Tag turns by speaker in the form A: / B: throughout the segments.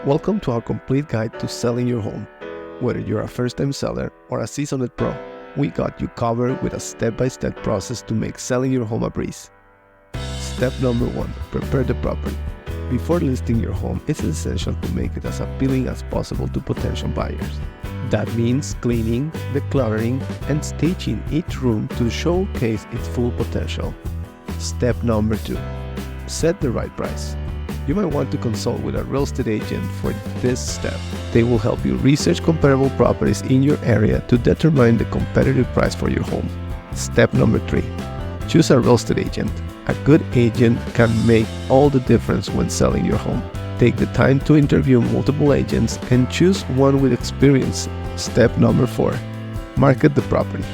A: Welcome to our complete guide to selling your home. Whether you're a first-time seller or a seasoned pro, we got you covered with a step-by-step process to make selling your home a breeze. Step number 1, prepare the property. Before listing your home, it's essential to make it as appealing as possible to potential buyers. That means cleaning, decluttering, and staging each room to showcase its full potential. Step number 2, set the right price. You might want to consult with a real estate agent for this step. They will help you research comparable properties in your area to determine the competitive price for your home. Step number 3, choose a real estate agent. A good agent can make all the difference when selling your home. Take the time to interview multiple agents and choose one with experience. Step number 4, market the property.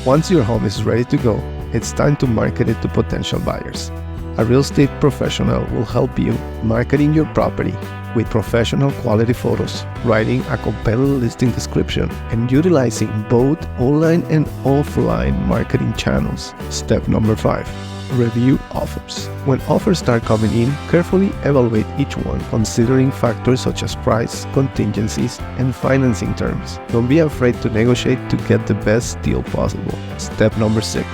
A: Once your home is ready to go, it's time to market it to potential buyers. A real estate professional will help you marketing your property with professional quality photos, writing a compelling listing description, and utilizing both online and offline marketing channels. Step number 5, review offers. When offers start coming in, carefully evaluate each one, considering factors such as price, contingencies, and financing terms. Don't be afraid to negotiate to get the best deal possible. Step number 6,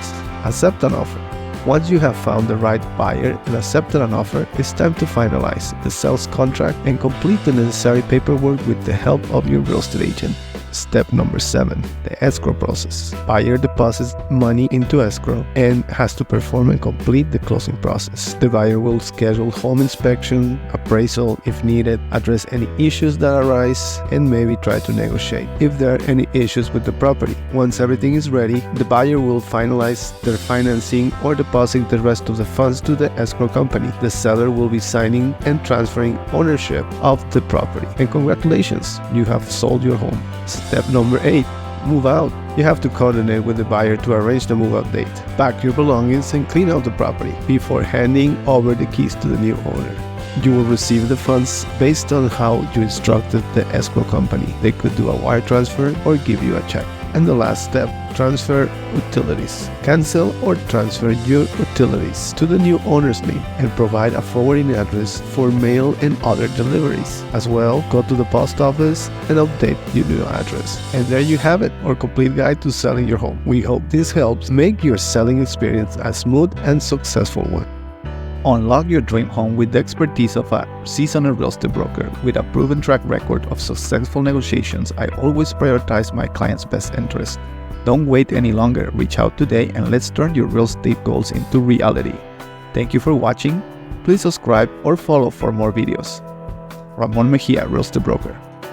A: accept an offer. Once you have found the right buyer and accepted an offer, it's time to finalize the sales contract and complete the necessary paperwork with the help of your real estate agent. Step number 7, the escrow process. Buyer deposits money into escrow and has to perform and complete the closing process. The buyer will schedule home inspection, appraisal if needed, address any issues that arise, and maybe try to negotiate if there are any issues with the property. Once everything is ready, the buyer will finalize their financing or deposit the rest of the funds to the escrow company. The seller will be signing and transferring ownership of the property. And congratulations, you have sold your home. Step number 8, move out. You have to coordinate with the buyer to arrange the move-out date. Pack your belongings and clean out the property before handing over the keys to the new owner. You will receive the funds based on how you instructed the escrow company. They could do a wire transfer or give you a check. And the last step, transfer utilities. Cancel or transfer your utilities to the new owner's name and provide a forwarding address for mail and other deliveries. As well, go to the post office and update your new address. And there you have it, our complete guide to selling your home. We hope this helps make your selling experience a smooth and successful one. Unlock your dream home with the expertise of a seasoned real estate broker. With a proven track record of successful negotiations, I always prioritize my client's best interest. Don't wait any longer. Reach out today and let's turn your real estate goals into reality. Thank you for watching. Please subscribe or follow for more videos. Ramon Mejia, Real Estate Broker.